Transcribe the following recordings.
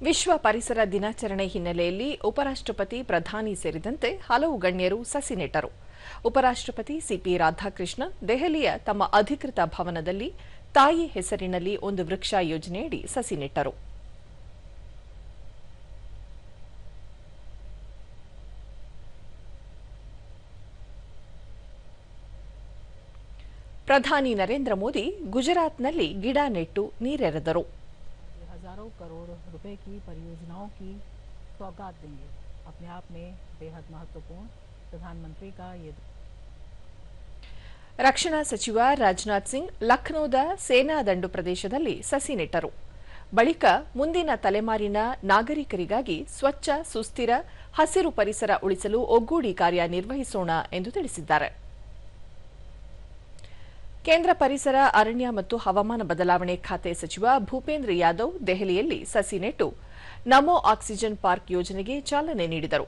ವಿಶ್ವ ಪರಿಸರ ದಿನಾಚರಣೆ ಹಿನ್ನೆಲೆಯಲ್ಲಿ ಉಪರಾಷ್ಟ್ರಪತಿ ಪ್ರಧಾನಿ ಸೇರಿದಂತೆ ಹಲವು ಗಣ್ಯರು ಸಸಿ ನೆಟ್ಟರು. ಉಪರಾಷ್ಟ್ರಪತಿ ಸಿಪಿ ರಾಧಾಕೃಷ್ಣನ್ ದೆಹಲಿಯ ತಮ್ಮ ಅಧಿಕೃತ ಭವನದಲ್ಲಿ ತಾಯಿ ಹೆಸರಿನಲ್ಲಿ ಒಂದು ವೃಕ್ಷ ಯೋಜನೆಯಡಿ ಸಸಿ ನೆಟ್ಟರು. ಪ್ರಧಾನಿ ನರೇಂದ್ರ ಮೋದಿ ಗುಜರಾತ್ನಲ್ಲಿ ಗಿಡ ನೆಟ್ಟು ನೀರೆರೆದರು. हजारों करोड़ रुपए की परियोजनाओं की सौगात देंगे। अपने आप में बेहद महत्वपूर्ण प्रधानमंत्री का ये ರಕ್ಷಣಾ ಸಚಿವ ರಾಜನಾಥ್ ಸಿಂಗ್ ಲಖನೌದ ಸೇನಾ ದಂಡು ಪ್ರದೇಶದಲ್ಲಿ ಸಸಿ ನೆಟ್ಟರು. ಬಳಿಕ ಮುಂದಿನ ತಲೆಮಾರಿನ ನಾಗರಿಕರಿಗಾಗಿ ಸ್ವಚ್ಛ, ಸುಸ್ಥಿರ, ಹಸಿರು ಪರಿಸರ ಉಳಿಸಲು ಒಗ್ಗೂಡಿ ಕಾರ್ಯನಿರ್ವಹಿಸೋಣ ಎಂದು ತಿಳಿಸಿದ್ದಾರೆ. ಕೇಂದ್ರ ಪರಿಸರ, ಅರಣ್ಯ ಮತ್ತು ಹವಾಮಾನ ಬದಲಾವಣೆ ಖಾತೆ ಸಚಿವ ಭೂಪೇಂದ್ರ ಯಾದವ್ ದೆಹಲಿಯಲ್ಲಿ ಸಸಿ ನೆಟ್ಟು ನಮೋ ಆಕ್ಸಿಜನ್ ಪಾರ್ಕ್ ಯೋಜನೆಗೆ ಚಾಲನೆ ನೀಡಿದರು.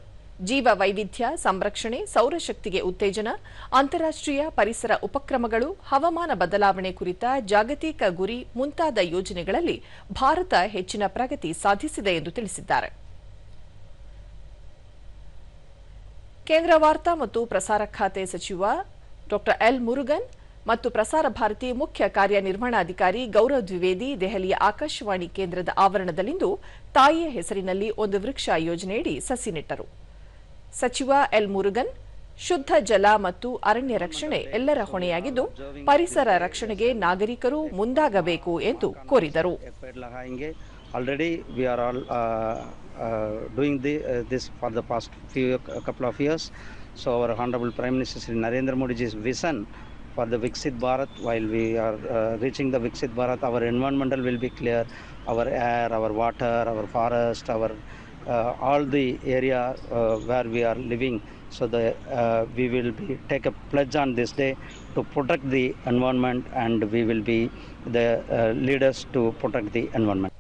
ಜೀವ ವೈವಿಧ್ಯ ಸಂರಕ್ಷಣೆ, ಸೌರಶಕ್ತಿಗೆ ಉತ್ತೇಜನ, ಅಂತಾರಾಷ್ಟ್ರೀಯ ಪರಿಸರ ಉಪಕ್ರಮಗಳು, ಹವಾಮಾನ ಬದಲಾವಣೆ ಕುರಿತ ಜಾಗತಿಕ ಗುರಿ ಮುಂತಾದ ಯೋಜನೆಗಳಲ್ಲಿ ಭಾರತ ಹೆಚ್ಚಿನ ಪ್ರಗತಿ ಸಾಧಿಸಿದೆ ಎಂದು ತಿಳಿಸಿದ್ದಾರೆ. ಕೇಂದ್ರ ವಾರ್ತಾ ಮತ್ತು ಪ್ರಸಾರ ಖಾತೆ ಸಚಿವ ಡಾ ಎಲ್ ಮುರುಗನ್ ಮತ್ತು ಪ್ರಸಾರ ಭಾರತಿ ಮುಖ್ಯ ಕಾರ್ಯನಿರ್ವಹಣಾಧಿಕಾರಿ ಗೌರವ್ ದ್ವಿವೇದಿ ದೆಹಲಿಯ ಆಕಾಶವಾಣಿ ಕೇಂದ್ರದ ಆವರಣದಲ್ಲಿಂದು ತಾಯಿಯ ಹೆಸರಿನಲ್ಲಿ ಒಂದು ವೃಕ್ಷ ಯೋಜನೆಯಡಿ ಸಸಿ ನೆಟ್ಟರು. ಸಚಿವ ಎಲ್ ಮುರುಗನ್, ಶುದ್ಧ ಜಲ ಮತ್ತು ಅರಣ್ಯ ರಕ್ಷಣೆ ಎಲ್ಲರ ಹೊಣೆಯಾಗಿದ್ದು ಪರಿಸರ ರಕ್ಷಣೆಗೆ ನಾಗರಿಕರು ಮುಂದಾಗಬೇಕು ಎಂದು ಕೋರಿದರು. Already we are all doing this for the past couple of years. So our Honorable Prime Minister Shri Narendra Modi's vision for the Viksit Bharat, while we are reaching the Viksit Bharat, our environmental will be clear, our air, our water, our forest, our all the area where we are living. So we will take a pledge on this day to protect the environment, and we will be the leaders to protect the environment.